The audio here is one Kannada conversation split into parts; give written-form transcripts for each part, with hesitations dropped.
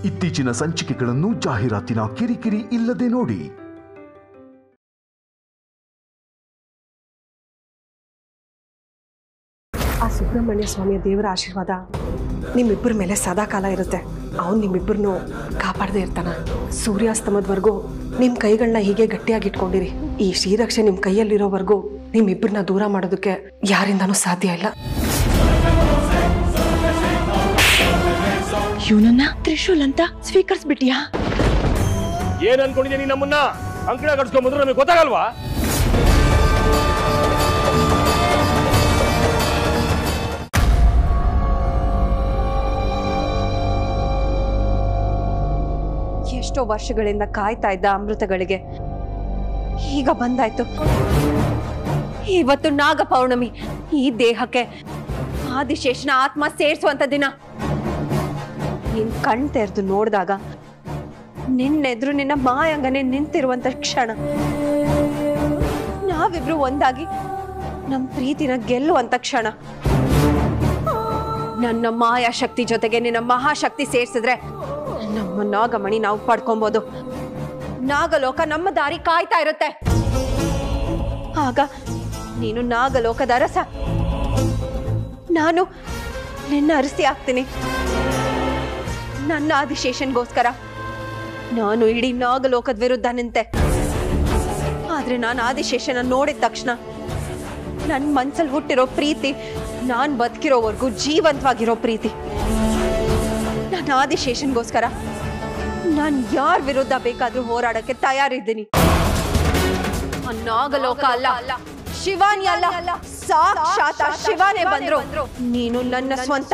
ಇತ್ತೀಚಿನ ಸಂಚಿಕೆಗಳನ್ನು ಜಾಹೀರಾತಿನ ಕಿರಿಕಿರಿ ಇಲ್ಲದೆ ನೋಡಿ. ಆ ಸುಬ್ರಹ್ಮಣ್ಯ ಸ್ವಾಮಿಯ ದೇವರ ಆಶೀರ್ವಾದ ನಿಮ್ಮಿಬ್ಬರ ಮೇಲೆ ಸದಾ ಕಾಲ ಇರುತ್ತೆ. ಅವನು ನಿಮ್ಮಿಬ್ಬರನ್ನು ಕಾಪಾಡದೇ ಇರ್ತಾನ. ಸೂರ್ಯಾಸ್ತಮದವರೆಗೂ ನಿಮ್ಮ ಕೈಗಳನ್ನ ಹೀಗೆ ಗಟ್ಟಿಯಾಗಿ ಇಟ್ಕೊಂಡಿರಿ. ಈ ಶ್ರೀರಕ್ಷೆ ನಿಮ್ಮ ಕೈಯಲ್ಲಿರೋವರೆಗೂ ನಿಮ್ಮಿಬ್ಬರನ್ನ ದೂರ ಮಾಡೋದಕ್ಕೆ ಯಾರಿಂದನೂ ಸಾಧ್ಯ ಇಲ್ಲ. ಇವನನ್ನ ತ್ರಿಶೂಲ್ ಅಂತ ಸ್ವೀಕರಿಸ್ಬಿಟ್ಟಿಯಾ? ಏನ್ ಅನ್ಕೊಂಡಿದ್ದೀನಿ ನಮ್ಮನ್ನ ಅಂಕಣ ಕಟ್ಸ್ಕೊಂಡ್ಬಂದ್ರೆ ನಮಗೆ ಗೊತ್ತಾಗಲ್ವಾ? ಎಷ್ಟೋ ವರ್ಷಗಳಿಂದ ಕಾಯ್ತಾ ಇದ್ದ ಅಮೃತಗಳಿಗೆ ಈಗ ಬಂದಾಯ್ತು. ಇವತ್ತು ನಾಗ ಪೌರ್ಣಮಿ. ಈ ದೇಹಕ್ಕೆ ಆದಿಶೇಷನ ಆತ್ಮ ಸೇರಿಸುವಂತ ದಿನ. ನಿನ್ ಕಣ್ ತೆರೆದು ನೋಡಿದಾಗ ನಿನ್ನೆದ್ರು ನಿನ್ನ ಮಾಯಂಗನೆ ನಿಂತಿರುವಂತ ಕ್ಷಣ. ನಾವಿಬ್ರು ಒಂದಾಗಿ ನಮ್ ಪ್ರೀತಿನ ಗೆಲ್ಲುವಂತ ಕ್ಷಣ. ನನ್ನ ಮಾಯಾಶಕ್ತಿ ಜೊತೆಗೆ ನಿನ್ನ ಮಹಾಶಕ್ತಿ ಸೇರ್ಸಿದ್ರೆ ನಮ್ಮ ನಾಗಮಣಿ ನಾವು ಪಡ್ಕೊಬಹುದು. ನಾಗಲೋಕ ನಮ್ಮ ದಾರಿ ಕಾಯ್ತಾ ಇರುತ್ತೆ. ಆಗ ನೀನು ನಾಗಲೋಕದ ಅರಸ, ನಾನು ನಿನ್ನ ಅರಸಿ ಆಗ್ತೀನಿ. ನನ್ನ ಆದಿಶೇಷನ್ಗೋಸ್ಕರ ನಾನು ಇಡೀ ನಾಗಲೋಕದ ವಿರುದ್ಧ ನಿಂತೆ. ಆದ್ರೆ ನಾನು ಆದಿಶೇಷನ ನೋಡಿದ ತಕ್ಷಣ ನನ್ನ ಮನ್ಸಲ್ಲಿ ಹುಟ್ಟಿರೋ ಪ್ರೀತಿ ನಾನ್ ಬದುಕಿರೋವರೆಗೂ ಜೀವಂತವಾಗಿರೋ ಪ್ರೀತಿ. ನಾನು ಆದಿಶೇಷನ್ಗೋಸ್ಕರ ನಾನು ಯಾರ ವಿರುದ್ಧ ಬೇಕಾದ್ರೂ ಹೋರಾಡಕ್ಕೆ ತಯಾರಿದ್ದೀನಿ. ನಾಗಲೋಕ ಅಲ್ಲ, ಶಿವಾನಿ ಅಲ್ಲ, ಸಾಕ್ಷಾತ್ ಶಿವಾನೇ ಬಂದ್ರು ನೀನು ನನ್ನ ಸ್ವಂತ.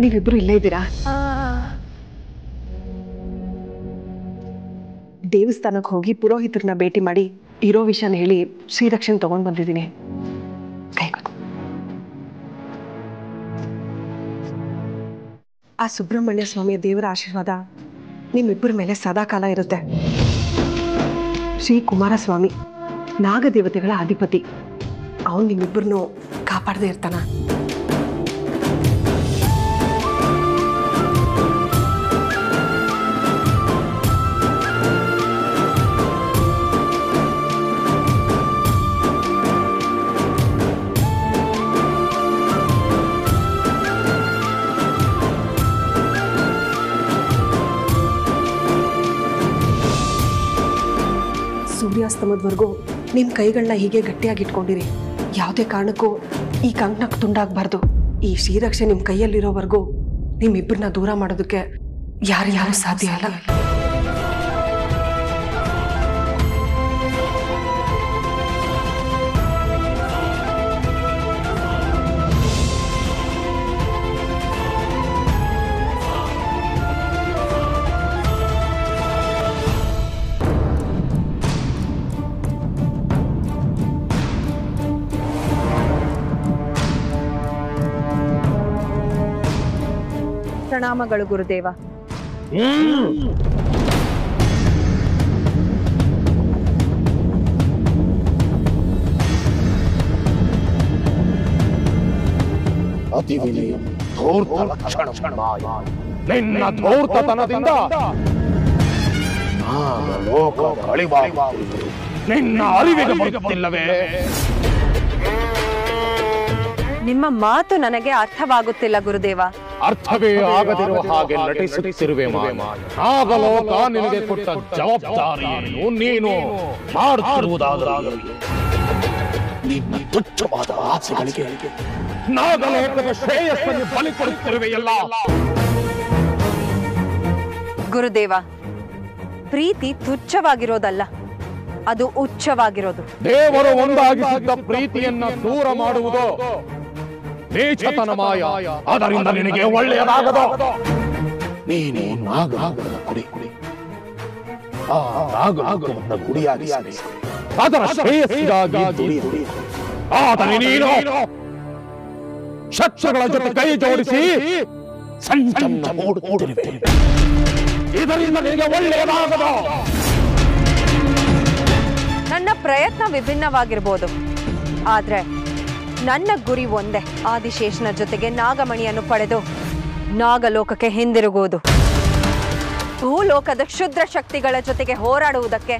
ನೀವಿಬ್ರು ಇಲ್ಲೇ ಇದ್ದೀರಾ? ದೇವಸ್ಥಾನಕ್ಕೆ ಹೋಗಿ ಪುರೋಹಿತರನ್ನ ಭೇಟಿ ಮಾಡಿ ಇರೋ ವಿಷಯನ ಹೇಳಿ ಶ್ರೀರಕ್ಷಣೆ ತಗೊಂಡ್ ಬಂದಿದ್ದೀನಿ. ಆ ಸುಬ್ರಹ್ಮಣ್ಯ ಸ್ವಾಮಿಯ ದೇವರ ಆಶೀರ್ವಾದ ನಿಮ್ಮಿಬ್ಬರ ಮೇಲೆ ಸದಾ ಕಾಲ ಇರುತ್ತೆ. ಶ್ರೀ ಕುಮಾರಸ್ವಾಮಿ ನಾಗದೇವತೆಗಳ ಅಧಿಪತಿ. ಅವನು ನಿಮ್ಮಿಬ್ಬರನ್ನು ಕಾಪಾಡದೇ ಇರ್ತಾನ. ಸೂರ್ಯಾಸ್ತಮದವರೆಗೂ ನಿಮ್ಮ ಕೈಗಳನ್ನ ಹೀಗೆ ಗಟ್ಟಿಯಾಗಿ ಇಟ್ಕೊಂಡಿರಿ. ಯಾವುದೇ ಕಾರಣಕ್ಕೂ ಈ ಕಂಕಣಕ್ಕೆ ತುಂಡಾಗಬಾರ್ದು. ಈ ಶ್ರೀರಕ್ಷೆ ನಿಮ್ಮ ಕೈಯಲ್ಲಿರೋವರೆಗೂ ನಿಮ್ಮಿಬ್ಬರನ್ನ ದೂರ ಮಾಡೋದಕ್ಕೆ ಯಾರು ಸಾಧ್ಯ ಇಲ್ಲ. ಪ್ರಣಾಮಗಳು ಗುರುದೇವ. ನಿನ್ನ ಧೂರ್ತತನದಿಂದ ನಿನ್ನ ಅರಿವಿಗೆ ಬರುತ್ತಿಲ್ಲವೇ? ನಿಮ್ಮ ಮಾತು ನನಗೆ ಅರ್ಥವಾಗುತ್ತಿಲ್ಲ ಗುರುದೇವ. ಅರ್ಥವೇ ಆಗದಿರುವ ಹಾಗೆ ನಟಿಸುತ್ತಿರುವೆ. ನಾಗಲೋಕ ನಿನಗೆ ಕೊಟ್ಟ ಜವಾಬ್ದಾರಿಯನ್ನು ನೀನು ಮಾಡುತ್ತಿರುವುದಾದರೆ ನಿನ್ನ ತುಚ್ಛವಾದ ಆಸೆಗಳಿಗೆ ನಾಗಲೋಕದ ಶ್ರೇಯಸ್ಸನ್ನು ಬಲಿ ಕೊಡುತ್ತಿರುವೆಯಲ್ಲ. ಗುರುದೇವ, ಪ್ರೀತಿ ತುಚ್ಛವಾಗಿರೋದಲ್ಲ, ಅದು ಉಚ್ಚವಾಗಿರೋದು. ದೇವರು ಒಂದಾಗಿಸಿದ್ದ ಪ್ರೀತಿಯನ್ನ ದೂರ ಮಾಡುವುದು ನೀಚತನ ಮಾಯ. ಅದರಿಂದ ನಿನಗೆ ಒಳ್ಳೆಯದಾಗದು. ನೀನು ನಾಗಲೋಕದ ಕುಡಿ, ಆ ನಾಗಲೋಕವನ್ನು ಗುಡಿಯಾಗಿಸಿ ಅದರ ಶ್ರೇಯಸ್ಸಿಗಾಗಿ ದುಡಿಯುವುದು. ಆದರೆ ನೀನು ಶತ್ರುಗಳ ಜೊತೆ ಕೈ ಜೋಡಿಸಿ ಸಂಚನ್ನ ಮೂಡುತ್ತಿರುವೆ. ಇದರಿಂದ ನಿನಗೆ ಒಳ್ಳೆಯದಾಗದು. ನನ್ನ ಪ್ರಯತ್ನ ವಿಭಿನ್ನವಾಗಿರಬಹುದು, ಆದ್ರೆ ನನ್ನ ಗುರಿ ಒಂದೇ, ಆದಿಶೇಷನ ಜೊತೆಗೆ ನಾಗಮಣಿಯನ್ನು ಪಡೆದು ನಾಗಲೋಕಕ್ಕೆ ಹಿಂದಿರುಗುವುದು. ಭೂಲೋಕದ ಕ್ಷುದ್ರ ಶಕ್ತಿಗಳ ಜೊತೆಗೆ ಹೋರಾಡುವುದಕ್ಕೆ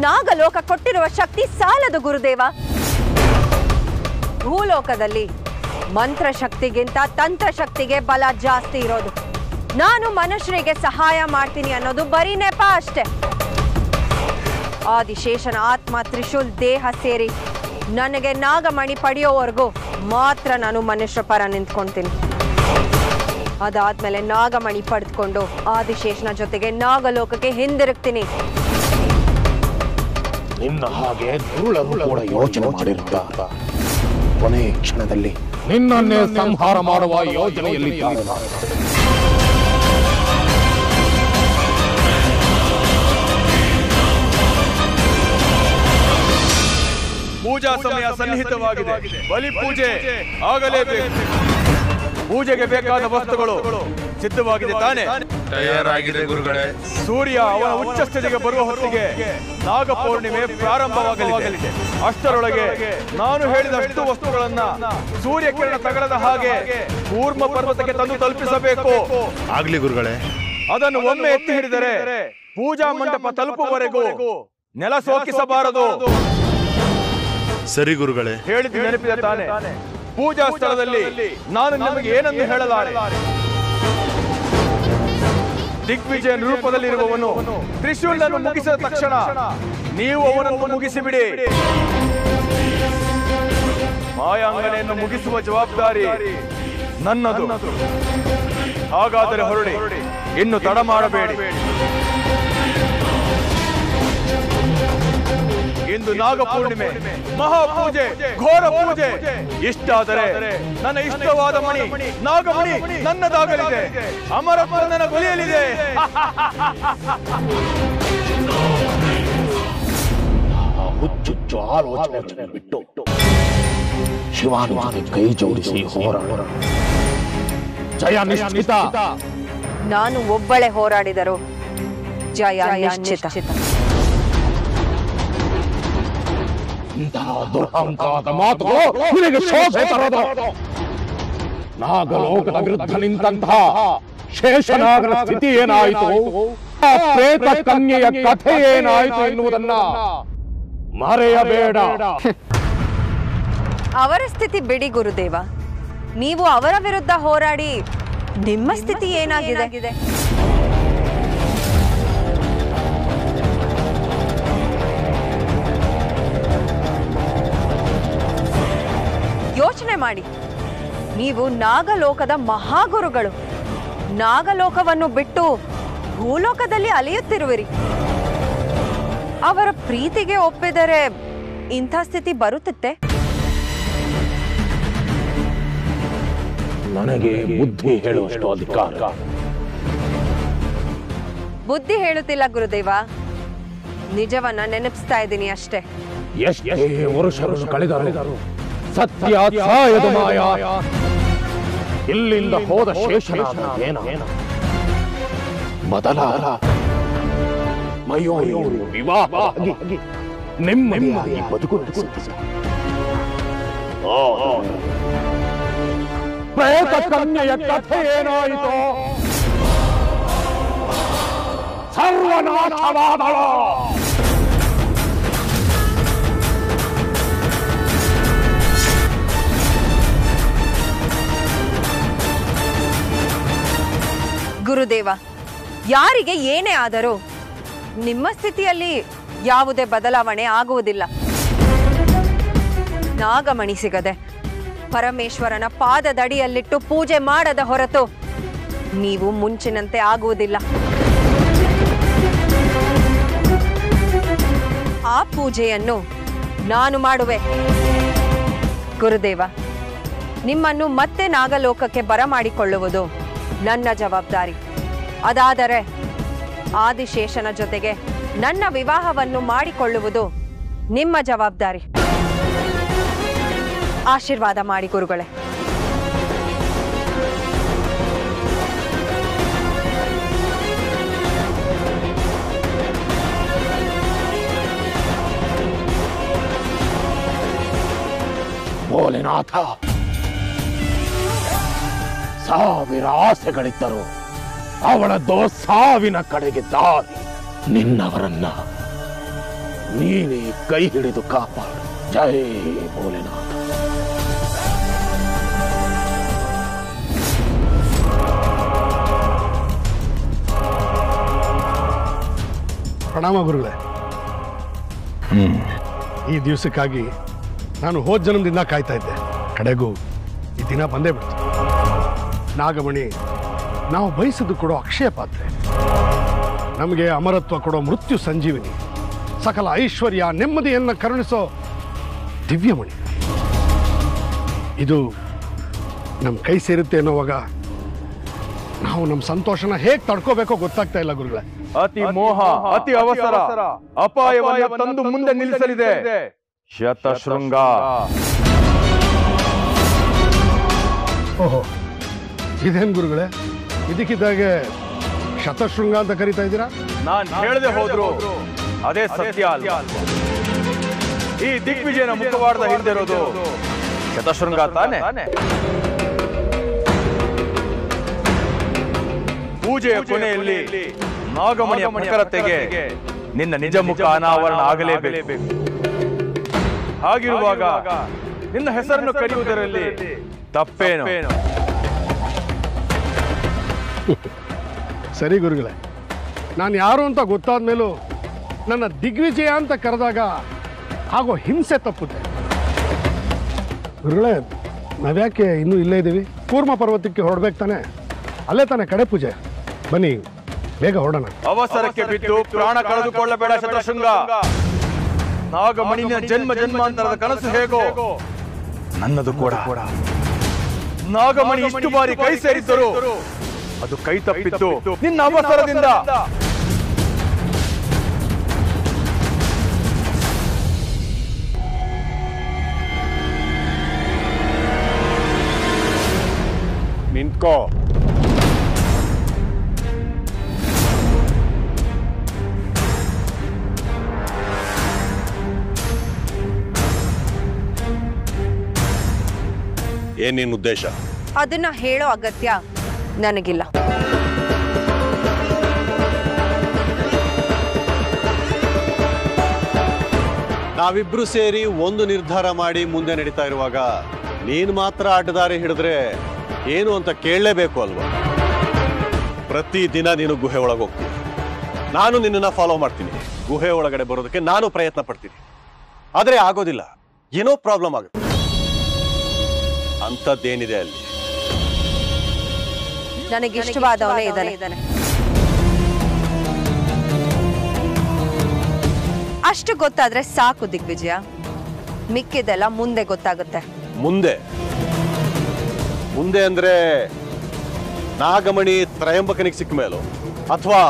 ನಾಗಲೋಕ ಕೊಟ್ಟಿರುವ ಶಕ್ತಿ ಸಾಲದು ಗುರುದೇವ. ಭೂಲೋಕದಲ್ಲಿ ಮಂತ್ರಶಕ್ತಿಗಿಂತ ತಂತ್ರಶಕ್ತಿಗೆ ಬಲ ಜಾಸ್ತಿ ಇರೋದು. ನಾನು ಮನುಷ್ಯರಿಗೆ ಸಹಾಯ ಮಾಡ್ತೀನಿ ಅನ್ನೋದು ಬರೀ ನೆಪ ಅಷ್ಟೆ. ಆದಿಶೇಷನ ಆತ್ಮ ತ್ರಿಶೂಲ್ ದೇಹ ಸೇರಿ ನನಗೆ ನಾಗಮಣಿ ಪಡೆಯೋವರೆಗೂ ಮಾತ್ರ ನಾನು ಮನುಷ್ಯ ಪರ ನಿಂತ್ಕೊಳ್ತೀನಿ. ಅದಾದ್ಮೇಲೆ ನಾಗಮಣಿ ಪಡೆದುಕೊಂಡು ಆದಿಶೇಷನ ಜೊತೆಗೆ ನಾಗಲೋಕಕ್ಕೆ ಹಿಂದಿರುಗ್ತೀನಿ. ನಿನ್ನ ಹಾಗೆ ದುರುಳರು ಕೂಡ ಯೋಚನೆ ಮಾಡಿರುತ್ತಾ ಕೊನೆ ಕ್ಷಣದಲ್ಲಿ ನಿನ್ನನ್ನೇ ಸಂಹಾರ ಮಾಡುವ ಯೋಜನೆಯಲ್ಲಿ ಪೂಜಾ ಸಮಯ ಸನ್ನಿಹಿತವಾಗಿದೆ. ಬಲಿ ಪೂಜೆ ಆಗಲೇಬೇಕು. ಪೂಜೆಗೆ ಬೇಕಾದ ವಸ್ತುಗಳು ಸಿದ್ಧವಾಗಿದೆ ತಾನೆ? ತಯಾರಾಗಿದೆ ಗುರುಗಳೇ. ಸೂರ್ಯ ಅವನ ಉಚ್ಚ ಸ್ಥಿತಿಗೆ ಬರುವ ಹೊತ್ತಿಗೆ ನಾಗಪೌರ್ಣಿಮೆ ಪ್ರಾರಂಭವಾಗಲಿದೆ. ಅಷ್ಟರೊಳಗೆ ನಾನು ಹೇಳಿದಷ್ಟು ವಸ್ತುಗಳನ್ನ ಸೂರ್ಯ ಕಿರಣ ತಗಲದ ಹಾಗೆ ಕೂರ್ಮ ಪರ್ವತಕ್ಕೆ ತಂದು ತಲುಪಿಸಬೇಕು. ಆಗ್ಲಿ ಗುರುಗಳೇ. ಅದನ್ನು ಒಮ್ಮೆ ಎತ್ತಿ ಹಿಡಿದರೆ ಪೂಜಾ ಮಂಟಪ ತಲುಪುವವರೆಗೂ ನೆಲ ಸೋಕಿಸಬಾರದು. ಸರಿ ಗುರುಗಳೇ. ಹೇಳಿದ್ದು ನೆನಪಿದೆ ತಾನೆ? ಪೂಜಾ ಸ್ಥಳದಲ್ಲಿ ನಾನು ನಿಮಗೆ ಏನನ್ನು ಹೇಳಲಾರೆ. ದಿಗ್ವಿಜಯ ರೂಪದಲ್ಲಿರುವವನು ತ್ರಿಶೂಲನ್ನು ಮುಗಿಸಿದ ತಕ್ಷಣ ನೀವು ಅವನನ್ನು ಮುಗಿಸಿಬಿಡಿ. ಮಾಯಾಂಗನೆಯನ್ನು ಮುಗಿಸುವ ಜವಾಬ್ದಾರಿ ನನ್ನದು. ಹಾಗಾದರೆ ಹೊರಡಿ, ಇನ್ನು ತಡ ಮಾಡಬೇಡಿ. ಇಂದು ನಾಗಪೂರ್ಣಿಮೆ, ಮಹಾಪೂಜೆ, ಘೋರ ಪೂಜೆ. ಇಷ್ಟಾದರೆ ನನ್ನ ಇಷ್ಟವಾದ ಮಣಿ ನಾಗಮಣಿ ನನ್ನದಾಗಲಿದೆ. ಅಮರತ್ವ ನನ್ನ ಬಲಿಯಲಿದೆ. ಹುಚ್ಚುಚ್ಚು ಆಲೋಚನೆ ಬಿಟ್ಟು ಶಿವಾನುವಾನಿ ಕೈ ಜೋಡಿಸಿ ಹೋರಾಡ. ಜಯ ನಿಶ್ಚಿತ. ನಾನು ಒಬ್ಬಳೆ ಹೋರಾಡಿದರು ಜಯ ನಿಶ್ಚಿತ. ಇಂತಹ ದುರಹಂಕಾರದ ಮಾತುಗಳು ನಿನಗೆ ಶೋಭೆ ತರದು. ನಾಗಲೋಕದ ವಿರುದ್ಧ ನಿಂತಹ ಶೇಷನಾಗನ ಸ್ಥಿತಿ ಏನಾಯಿತು, ಆ ಪ್ರೇತ ಕನ್ಯೆಯ ಕಥೆ ಏನಾಯಿತು ಎನ್ನುವುದನ್ನ ಮರೆಯಬೇಡ. ಅವರ ಸ್ಥಿತಿ ಬಿಡಿ ಗುರುದೇವ. ನೀವು ಅವರ ವಿರುದ್ಧ ಹೋರಾಡಿ ನಿಮ್ಮ ಸ್ಥಿತಿ ಏನಾಗಿದೆ? ಯೋಚನೆ ಮಾಡಿ. ನೀವು ನಾಗಲೋಕದ ಮಹಾಗುರುಗಳು. ನಾಗಲೋಕವನ್ನು ಬಿಟ್ಟು ಭೂಲೋಕದಲ್ಲಿ ಅಲೆಯುತ್ತಿರುವಿರಿ. ಅವರ ಪ್ರೀತಿಗೆ ಒಪ್ಪಿದರೆ ಇಂಥ ಸ್ಥಿತಿ ಬರುತ್ತಿತ್ತೆ? ನನಗೆ ಬುದ್ಧಿ ಹೇಳುವಷ್ಟು ಅಧಿಕಾರ. ಬುದ್ಧಿ ಹೇಳುತ್ತಿಲ್ಲ ಗುರುದೇವ, ನಿಜವನ್ನ ನೆನಪಿಸ್ತಾ ಇದ್ದೀನಿ ಅಷ್ಟೇ. ಎಷ್ಟೇ ವರುಷಗಳು ಕಳೆದರು ಸತ್ಯ ಸಾಯದ ಮಾಯ. ಇಲ್ಲಿಂದ ಹೋದ ಶೇಷನಾದ ಏನ ಬದಲಾದ ಮಯೂರಿ ವಿವಾಹವಾಗಿ ನೆಮ್ಮದಿಯಾಗಿ ಬದುಕು ನಡೆಸುತ್ತಿದೆ. ಪ್ರೇತ ಕನ್ಯೆಯ ಕಥೆ ಏನಾಯಿತು? ಸರ್ವನಾಶವಾದಳು. ಗುರುದೇವ, ಯಾರಿಗೆ ಏನೇ ಆದರೂ ನಿಮ್ಮ ಸ್ಥಿತಿಯಲ್ಲಿ ಯಾವುದೇ ಬದಲಾವಣೆ ಆಗುವುದಿಲ್ಲ. ನಾಗಮಣಿ ಸಿಗದೆ ಪರಮೇಶ್ವರನ ಪಾದದಡಿಯಲ್ಲಿಟ್ಟು ಪೂಜೆ ಮಾಡದ ಹೊರತು ನೀವು ಮುಂಚಿನಂತೆ ಆಗುವುದಿಲ್ಲ. ಆ ಪೂಜೆಯನ್ನು ನಾನು ಮಾಡುವೆ. ಗುರುದೇವ, ನಿಮ್ಮನ್ನು ಮತ್ತೆ ನಾಗಲೋಕಕ್ಕೆ ಬರಮಾಡಿಕೊಳ್ಳುವುದು ನನ್ನ ಜವಾಬ್ದಾರಿ. ಅದಾದರೆ ಆದಿಶೇಷನ ಜೊತೆಗೆ ನನ್ನ ವಿವಾಹವನ್ನು ಮಾಡಿಕೊಳ್ಳುವುದು ನಿಮ್ಮ ಜವಾಬ್ದಾರಿ. ಆಶೀರ್ವಾದ ಮಾಡಿ ಗುರುಗಳೇ. ಭೋಲೆನಾಥ, ಸಾವಿರ ಆಸೆಗಳಿದ್ದರು ಅವಳದ್ದು ಸಾವಿನ ಕಡೆಗೆ ದಾರಿ. ನಿನ್ನವರನ್ನ ನೀನೇ ಕೈ ಹಿಡಿದು ಕಾಪಾಡು. ಜೈ ಭೋಲೆನಾಥ. ಪ್ರಣಾಮ ಗುರುಗಳೇ. ಈ ದಿವಸಕ್ಕಾಗಿ ನಾನು ಹೋದ ಜನ್ಮದಿಂದ ಕಾಯ್ತಾ ಇದ್ದೆ. ಕಡೆಗೂ ಈ ದಿನ ಬಂದೇ ಬಿಡ್ತು. ನಾಗಮಣಿ ನಾವು ಬಯಸಿದ್ದು ಕೊಡೋ ಅಕ್ಷಯ ಪಾತ್ರೆ, ನಮಗೆ ಅಮರತ್ವ ಕೊಡೋ ಮೃತ್ಯು ಸಂಜೀವಿನಿ, ಸಕಲ ಐಶ್ವರ್ಯ ನೆಮ್ಮದಿಯನ್ನು ಕರುಣಿಸೋ ದಿವ್ಯಮಣಿ. ಇದು ನಮ್ಮ ಕೈ ಸೇರುತ್ತೆ ಅನ್ನೋವಾಗ ನಾವು ನಮ್ಮ ಸಂತೋಷನ ಹೇಗೆ ತಡ್ಕೋಬೇಕೋ ಗೊತ್ತಾಗ್ತಾ ಇಲ್ಲ ಗುರುಗಳೇ. ಅತಿ ಮೋಹ, ಅತಿ ಅವಸರ ಅಪಾಯವನ್ನ ತಂದು ಮುಂದೆ ನಿಲ್ಲಿಸಲಿದೆ ಶತಶೃಂಗ. ಓಹೋ, ಇದೇನ್ ಗುರುಗಳೇ ಇದಕ್ಕಿದ್ದಾಗೆ ಶತಶೃಂಗ ಅಂತ ಕರೀತಾ ಇದ್ದೀರಾ? ನಾನ್ ಹೇಳದೆ ಹೋದ್ರು ಅದೇ ಸತ್ಯ ಅಲ್ಲ. ಈ ದಿಗ್ವಿಜಯನ ಮುಖವಾಡದ ಹಿಂದಿರೋದು ಶತಶೃಂಗ ತಾನೆ. ಪೂಜೆಯ ಕೊನೆಯಲ್ಲಿ ನಾಗಮಣಿಯ ಪ್ರಖರತೆಗೆ ನಿನ್ನ ನಿಜ ಮುಖ ಅನಾವರಣ ಆಗಲೇಬೇಕು. ಹಾಗಿರುವಾಗ ನಿನ್ನ ಹೆಸರನ್ನು ಕರೆಯುವುದರಲ್ಲಿ ತಪ್ಪೇನು? ಸರಿ ಗುರುಗಳೇ, ನಾನು ಯಾರು ಅಂತ ಗೊತ್ತಾದ ಮೇಲೂ ನನ್ನ ದಿಗ್ವಿಜಯ ಅಂತ ಕರೆದಾಗ ಆಗೋ ಹಿಂಸೆ ತಪ್ಪುತ್ತೆ. ಗುರುಗಳೇ, ನಾವ್ಯಾಕೆ ಇನ್ನೂ ಇಲ್ಲೇ ಇದ್ದೀವಿ? ಕೂರ್ಮ ಪರ್ವತಕ್ಕೆ ಹೊರಡ್ಬೇಕು ತಾನೆ? ಅಲ್ಲೇ ತಾನೆ ಕಡೆ ಪೂಜೆ. ಬನ್ನಿ ಬೇಗ ಹೊರಡೋಣ. ಅವಸರಕ್ಕೆ ಬಿದ್ದು ಪ್ರಾಣ ಕಳೆದುಕೊಳ್ಳಬೇಡ ಶತಶೃಂಗ. ನಾಗಮಣಿಯ ಜನ್ಮ ಜನ್ಮಾಂತರದ ಕನಸು ಹೇಗೋ ನನ್ನದು ಕೂಡ. ನಾಗಮಣಿ ಇಷ್ಟು ಬಾರಿ ಕೈ ಸೇರಿದ್ದರು ಅದು ಕೈ ತಪ್ಪಿತ್ತು ನಿನ್ನ ಅವಸರದಿಂದ. ನಿಂತ್ಕೋ. ಏನ್ ನಿನ್ ಉದ್ದೇಶ? ಅದನ್ನ ಹೇಳೋ ಅಗತ್ಯ ನನಗಿಲ್ಲ. ನಾವಿಬ್ರು ಸೇರಿ ಒಂದು ನಿರ್ಧಾರ ಮಾಡಿ ಮುಂದೆ ನಡೀತಾ ಇರುವಾಗ ನೀನು ಮಾತ್ರ ಅಡ್ಡದಾರಿ ಹಿಡಿದ್ರೆ ಏನು ಅಂತ ಕೇಳಲೇಬೇಕು ಅಲ್ವಾ? ಪ್ರತಿದಿನ ನೀನು ಗುಹೆ ಒಳಗೆ ಹೋಗ್ತೀನಿ, ನಾನು ನಿನ್ನನ್ನು ಫಾಲೋ ಮಾಡ್ತೀನಿ. ಗುಹೆ ಒಳಗಡೆ ಬರೋದಕ್ಕೆ ನಾನು ಪ್ರಯತ್ನ ಪಡ್ತೀನಿ, ಆದರೆ ಆಗೋದಿಲ್ಲ. ಏನೋ ಪ್ರಾಬ್ಲಮ್ ಆಗುತ್ತೆ. ಅಂಥದ್ದೇನಿದೆ ಅಲ್ಲಿ? ನನಗೆ ಇಷ್ಟವಾದವನೇ ಇದ್ದಾನೆ. ಅಷ್ಟು ಗೊತ್ತಾದ್ರೆ ಸಾಕು ದಿಗ್ವಿಜಯ. ಮಿಕ್ಕಿದೆಲ್ಲ ಮುಂದೆ ಗೊತ್ತಾಗುತ್ತೆ. ಮುಂದೆ ಮುಂದೆ ಅಂದ್ರೆ ನಾಗಮಣಿ ತ್ರಯಂಬಕನಿಗೆ ಸಿಕ್ಕ ಮೇಲೋ ಅಥವಾ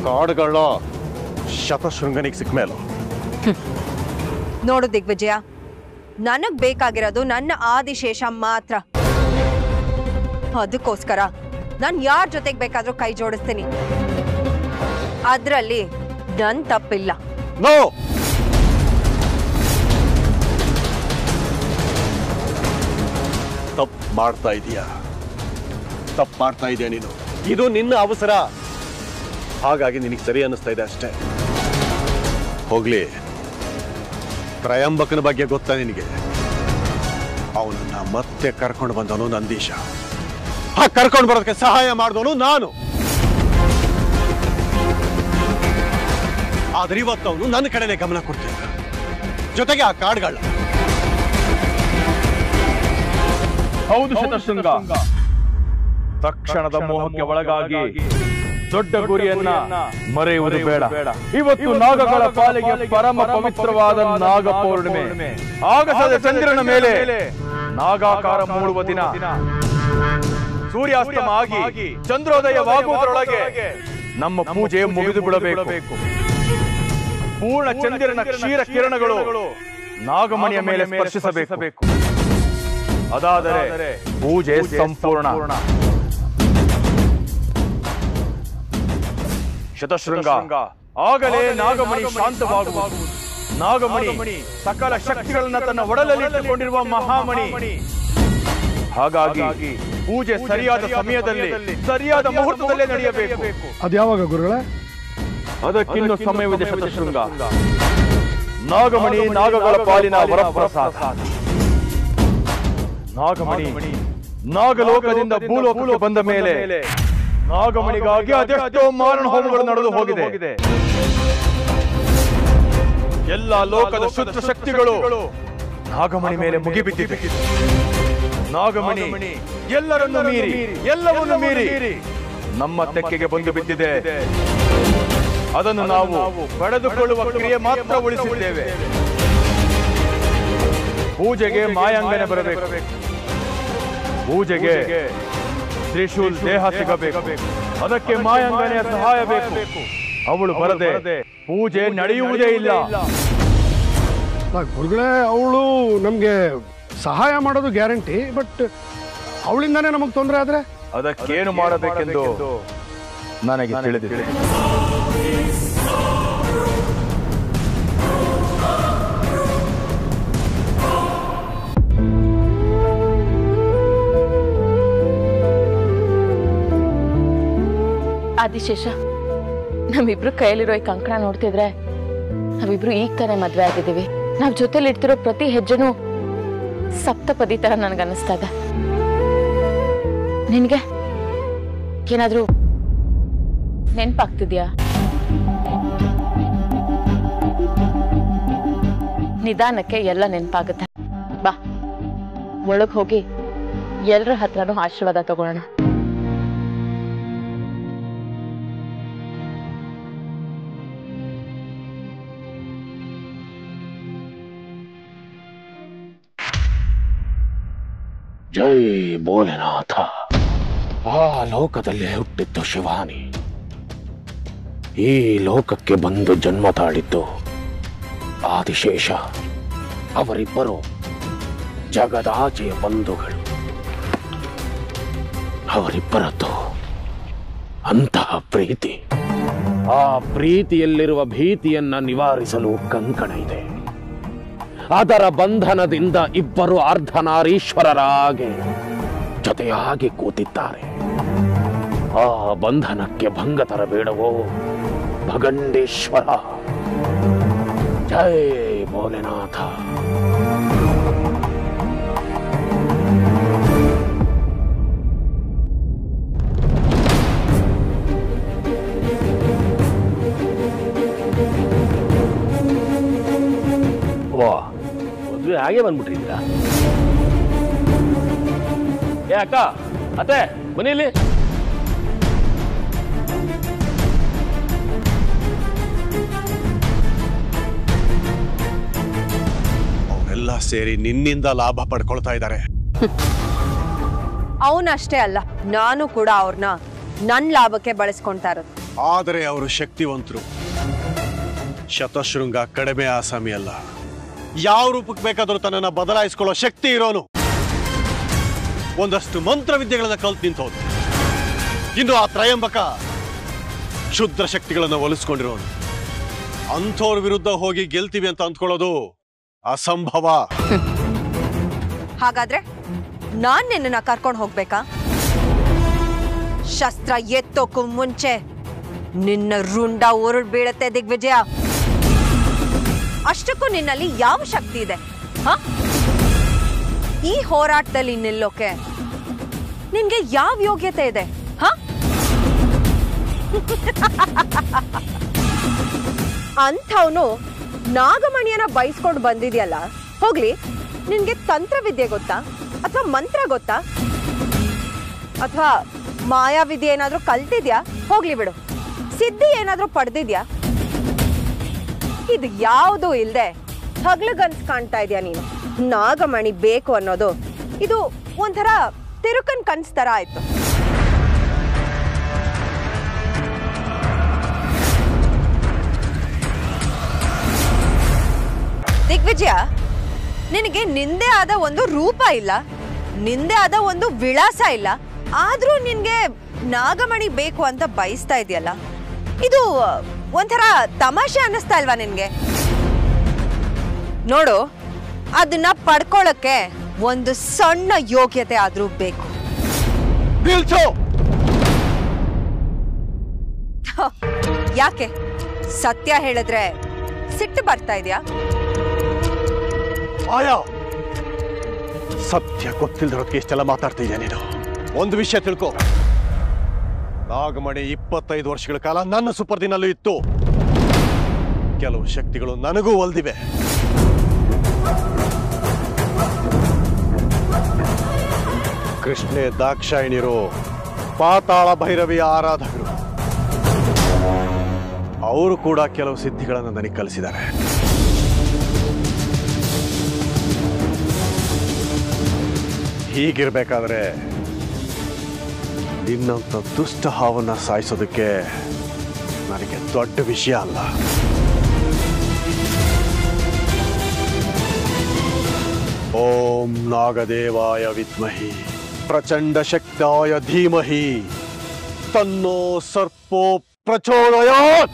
ಕಾಡುಗಳ ಶತಶೃಂಗನಿಗೆ ಸಿಕ್ಕ ಮೇಲೋ? ನೋಡು ದಿಗ್ವಿಜಯ, ನನಗ್ ಬೇಕಾಗಿರೋದು ನನ್ನ ಆದಿಶೇಷ ಮಾತ್ರ. ಅದಕ್ಕೋಸ್ಕರ ನಾನು ಯಾರ ಜೊತೆಗೆ ಬೇಕಾದ್ರೂ ಕೈ ಜೋಡಿಸ್ತೀನಿ. ಅದ್ರಲ್ಲಿ ನನ್ ತಪ್ಪಿಲ್ಲ. ನೋ, ತಪ್ಪು ಮಾಡ್ತಾ ಇದೀಯಾ? ತಪ್ಪು ಮಾಡ್ತಾ ಇದೆಯಾ ನೀನು? ಇದು ನಿನ್ನ ಅವಸರ, ಹಾಗಾಗಿ ನಿನಗೆ ಸರಿ ಅನ್ನಿಸ್ತಾ ಇದೆ ಅಷ್ಟೇ. ಹೋಗ್ಲಿ, ತ್ರಯಂಬಕನ ಬಗ್ಗೆ ಗೊತ್ತಾ ನಿನಗೆ? ಅವನನ್ನ ಮತ್ತೆ ಕರ್ಕೊಂಡು ಬಂದವನು ನಂದೀಶ. ಆ ಕರ್ಕೊಂಡು ಬರೋದಕ್ಕೆ ಸಹಾಯ ಮಾಡಿದವನು ನಾನು. ಆದ್ರೆ ಇವತ್ತು ಅವನು ನನ್ನ ಕಡೆನೆ ಗಮನ ಕೊಡ್ತಿದ್ದ, ಜೊತೆಗೆ ಆ ಕಾಡುಗಳ. ಹೌದು ಶತಶೃಂಗ, ತಕ್ಷಣದ ಮೋಹಕ್ಕೆ ಒಳಗಾಗಿ ದೊಡ್ಡ ಗುರಿಯನ್ನ ಮರೆಯುವುದು ಬೇಡ. ಇವತ್ತು ನಾಗಗಳ ಪಾಲಿಗೆ ಪರಮ ಪವಿತ್ರವಾದ ನಾಗ ಪೌರ್ಣಿಮೆ. ಆಗಸದ ಚಂದ್ರನ ಮೇಲೆ ನಾಗಾಕಾರ ಮೂಡುವ ದಿನ. ಸೂರ್ಯಾಸ್ತಮ ಆಗಿ ಚಂದ್ರೋದಯವಾಗುವುದರೊಳಗೆ ನಮ್ಮ ಪೂಜೆ ಮುಗಿದು ಬಿಡಬೇಕು. ಪೂರ್ಣ ಚಂದ್ರನ ಕ್ಷೀರ ಕಿರಣಗಳು ನಾಗಮಣಿಯ ಮೇಲೆ ಸ್ಪರ್ಶಿಸಬೇಕು. ಅದಾದರೆ ಪೂಜೆ ಸಂಪೂರ್ಣ. ಶತಶೃಂಗ, ಆಗಲೇ ನಾಗಮಣಿ ಶಾಂತವಾಗುವುದು. ನಾಗಮಣಿ ಸಕಲ ಶಕ್ತಿಗಳನ್ನ ತನ್ನ ಒಡಲಲ್ಲಿ ಇಟ್ಟುಕೊಂಡಿರುವ ಮಹಾಮಣಿ. ಹಾಗಾಗಿ ಪೂಜೆ ಸರಿಯಾದ ಸಮಯದಲ್ಲಿ ಸರಿಯಾದ ಮುಹೂರ್ತದಲ್ಲೇ ನಡೆಯಬೇಕು. ಅದ್ಯಾವಾಗ ಗುರುಗಳೇ? ಅದಕ್ಕಿನ್ನು ಸಮಯವಿದೆ ಶತಶೃಂಗ. ನಾಗಮಣಿ ನಾಗಗಳ ಪಾಲಿನ ವರಪ್ರಸಾದ. ನಾಗಮಣಿ ನಾಗಲೋಕದಿಂದ ಭೂಲೋಕಕ್ಕೆ ಬಂದ ಮೇಲೆ ನಾಗಮಣಿಗಾಗಿ ಅದೆಷ್ಟೋ ಮಾರಣ ಹೋಮಗಳು ನಡೆದು ಹೋಗಿದೆ. ಎಲ್ಲ ಲೋಕದ ಶುದ್ಧ ಶಕ್ತಿಗಳು ನಾಗಮಣಿ ಮೇಲೆ ಮುಗಿಬಿದ್ದಿದೆ. ನಾಗಮಣಿ ಎಲ್ಲವನ್ನೂ ಮೀರಿ ನಮ್ಮ ತೆಕ್ಕೆಗೆ ಬಂದು ಬಿದ್ದಿದೆ. ಅದನ್ನು ನಾವು ಪಡೆದುಕೊಳ್ಳುವ ಕ್ರಿಯೆ ಮಾತ್ರ ಉಳಿಸಿದ್ದೇವೆ. ಪೂಜೆಗೆ ಮಾಯಾಂಗನೆ ಬರಬೇಕು. ಪೂಜೆಗೆ ತ್ರಿಶೂಲ್ ದೇಹ ಸಿಗಬೇಕು. ಅದಕ್ಕೆ ಮಾಯಾಂಗನೆಯ ಸಹಾಯ ಬೇಕು. ಅವಳು ಬರದೆ ಪೂಜೆ ನಡೆಯುವುದೇ ಇಲ್ಲ. ಗುರುಗಳೇ, ಅವಳು ನಮ್ಗೆ ಸಹಾಯ ಮಾಡೋದು ಗ್ಯಾರಂಟಿ, ಬಟ್ ಅವಳಿಂದಾನೇ ನಮಗೆ ತೊಂದರೆ ಆದ್ರೆ ಅದಕ್ಕೇನು ಮಾಡಬೇಕೆಂದು ನನಗೆ ತಿಳಿದಿದೆ. ಆದಿಶೇಷ, ನಮ್ಮಿಬ್ರು ಕೈಯಲ್ಲಿರೋ ಈ ಕಂಕಣ ನೋಡ್ತಿದ್ರೆ ನಾವಿಬ್ರು ಈಗ ತಾನೇ ಮದ್ವೆ ಆಗಿದ್ದೀವಿ. ನಾವ್ ಜೊತೆಲಿ ಇಡ್ತಿರೋ ಪ್ರತಿ ಹೆಜ್ಜೆನೂ ಸಪ್ತಪದಿ ತರ ನನ್ಗನ್ನಿಸ್ತಾ ಇದೆ. ನಿನ್ಗೆ ಏನಾದ್ರೂ ನೆನ್ಪಾಗ್ತಿದ್ಯಾ? ನಿಧಾನಕ್ಕೆ ಎಲ್ಲ ನೆನ್ಪಾಗುತ್ತೆ. ಬಾ, ಒಳಗ್ ಹೋಗಿ ಎಲ್ರ ಹತ್ರನೂ ಆಶೀರ್ವಾದ ತಗೊಳ್ಳೋಣ. ಜೈ ಭೋಲೆನಾಥ. ಆ ಲೋಕದಲ್ಲಿ ಹುಟ್ಟಿದ್ದು ಶಿವಾನಿ, ಈ ಲೋಕಕ್ಕೆ ಬಂದು ಜನ್ಮ ತಾಳಿದ್ದು ಆದಿಶೇಷ. ಅವರಿಬ್ಬರು ಜಗದಾಚೆಯ ಬಂಧುಗಳು. ಅವರಿಬ್ಬರದ್ದು ಅಂತಹ ಪ್ರೀತಿ. ಆ ಪ್ರೀತಿಯಲ್ಲಿರುವ ಭೀತಿಯನ್ನ ನಿವಾರಿಸಲು ಕಂಕಣ ಇದೆ. ಅದರ ಬಂಧನದಿಂದ ಇಬ್ಬರು ಅರ್ಧನಾರೀಶ್ವರರಾಗಿ ಜೊತೆಯಾಗಿ ಕೂತಿದ್ದಾರೆ. ಆ ಬಂಧನಕ್ಕೆ ಭಂಗ ತರಬೇಡವೋ ಭಗಂಡೇಶ್ವರ. ಜೈ ಭೋಲೆನಾಥ. ಹಾಗೆ ಬಂದ್ಬಿಟ್ರಿದ್ದೀರಾ? ಏ ಅಕ್ಕ, ಅತ್ತೆ ಮನೇಲಿ ಅವರೆಲ್ಲ ಸೇರಿ ನಿನ್ನಿಂದ ಲಾಭ ಪಡ್ಕೊಳ್ತಾ ಇದ್ದಾರೆ. ಅವನಷ್ಟೇ ಅಲ್ಲ, ನಾನು ಕೂಡ ಅವ್ರನ್ನ ನನ್ನ ಲಾಭಕ್ಕೆ ಬಳಸ್ಕೊಂತಾ ಇರೋದು. ಆದರೆ ಅವರು ಶಕ್ತಿವಂತರು. ಶತಶೃಂಗ ಕಡಿಮೆ ಆಸಾಮಿ ಅಲ್ಲ. ಯಾವ ರೂಪಕ್ಕೆ ಬೇಕಾದರೂ ತನ್ನನ್ನು ಬದಲಾಯಿಸಿಕೊಳ್ಳೋ ಶಕ್ತಿ ಇರೋನು. ಒಂದಷ್ಟು ಮಂತ್ರವಿದ್ಯೆಗಳನ್ನ ಕಲ್ತು ನಿಂತೋದು. ಇನ್ನು ಆ ತ್ರಯಂಬಕ ಕ್ಷುದ್ರ ಶಕ್ತಿಗಳನ್ನು ಒಲಿಸ್ಕೊಂಡಿರೋನು. ಅಂಥವ್ರ ವಿರುದ್ಧ ಹೋಗಿ ಗೆಲ್ತೀವಿ ಅಂತ ಅಂದ್ಕೊಳ್ಳೋದು ಅಸಂಭವ. ಹಾಗಾದ್ರೆ ನಾನ್ ನಿನ್ನನ್ನ ಕರ್ಕೊಂಡು ಹೋಗ್ಬೇಕಾ? ಶಸ್ತ್ರ ಎತ್ತೋಕ್ಕೂ ಮುಂಚೆ ನಿನ್ನ ರುಂಡ ಉರುಳ್ ಬೀಳತ್ತೆ ದಿಗ್ವಿಜಯ. ಅಷ್ಟಕ್ಕೂ ನಿನ್ನಲ್ಲಿ ಯಾವ ಶಕ್ತಿ ಇದೆ? ಈ ಹೋರಾಟದಲ್ಲಿ ನಿಲ್ಲೋಕೆ ನಿನ್ಗೆ ಯಾವ ಯೋಗ್ಯತೆ ಇದೆ? ಅಂಥವನು ನಾಗಮಣಿಯನ್ನ ಬಯಸ್ಕೊಂಡು ಬಂದಿದ್ಯಲ್ಲ, ಹೋಗ್ಲಿ, ನಿನ್ಗೆ ತಂತ್ರವಿದ್ಯೆ ಗೊತ್ತಾ ಅಥವಾ ಮಂತ್ರ ಗೊತ್ತಾ ಅಥವಾ ಮಾಯಾವಿದ್ಯೆ ಏನಾದ್ರೂ ಕಲ್ತಿದ್ಯಾ? ಹೋಗ್ಲಿ ಬಿಡು. ಸಿದ್ಧಿ ಏನಾದ್ರೂ ಪಡೆದಿದ್ಯಾ? ಇದು ಯಾವುದೂ ಇಲ್ದೆ ಹಗ್ಲಗನ್ಸ್ ಕಾಣ್ತಾ ಇದೆಯಾ ನೀನು? ನಾಗಮಣಿ ಬೇಕು ಅನ್ನೋದು ಇದು ಒಂಥರ ತಿರುಕನ್ ಕನ್ಸ್ ತರ ಆಯ್ತು. ದಿಗ್ವಿಜಯ, ನಿನಗೆ ನಿಂದೆ ಆದ ಒಂದು ರೂಪ ಇಲ್ಲ, ನಿಂದೆ ಆದ ಒಂದು ವಿಳಾಸ ಇಲ್ಲ, ಆದ್ರೂ ನಿನ್ಗೆ ನಾಗಮಣಿ ಬೇಕು ಅಂತ ಬಯಸ್ತಾ ಇದೆಯಲ್ಲ, ಇದು ಒಂಥರ ತಮಾಷೆ ಅನ್ನಿಸ್ತಾ ಇಲ್ವಾ ನಿನ್ಗೆ? ನೋಡು, ಅದನ್ನ ಪಡ್ಕೊಳ್ಳಕ್ಕೆ ಒಂದು ಸಣ್ಣ ಯೋಗ್ಯತೆ ಆದ್ರೂ ಬೇಕು. ಯಾಕೆ ಸತ್ಯ ಹೇಳಿದ್ರೆ ಸಿಟ್ಟು ಬರ್ತಾ ಇದೆಯಾ? ಆಯಾ, ಸತ್ಯ ಗೊತ್ತಿಲ್ದಿರೋದಕ್ಕೆ ಇಷ್ಟೆಲ್ಲ ಮಾತಾಡ್ತಿದ್ಯಾ ನೀನು? ಒಂದು ವಿಷಯ ತಿಳ್ಕೊ, ನಾಗಮಣಿ 25 ವರ್ಷಗಳ ಕಾಲ ನನ್ನ ಸುಪರ್ದಿನಲ್ಲೂ ಇತ್ತು. ಕೆಲವು ಶಕ್ತಿಗಳು ನನಗೂ ಒಲ್ದಿವೆ. ಕೃಷ್ಣೆ ದಾಕ್ಷಾಯಿಣಿರು ಪಾತಾಳ ಭೈರವಿಯ ಆರಾಧಕರು. ಅವರು ಕೂಡ ಕೆಲವು ಸಿದ್ಧಿಗಳನ್ನು ನನಗೆ ಕಲಿಸಿದ್ದಾರೆ. ಹೀಗಿರ್ಬೇಕಾದ್ರೆ ನಿನ್ನಂತ ದುಷ್ಟ ಹಾವನ್ನ ಸಾಯಿಸೋದಕ್ಕೆ ನನಗೆ ದೊಡ್ಡ ವಿಷಯ ಅಲ್ಲ. ಓಂ ನಾಗದೇವಾಯ ವಿದ್ಮಹಿ ಪ್ರಚಂಡ ಶಕ್ತಾಯ ಧೀಮಹಿ ತನ್ನೋ ಸರ್ಪೋ ಪ್ರಚೋದಯಾತ್.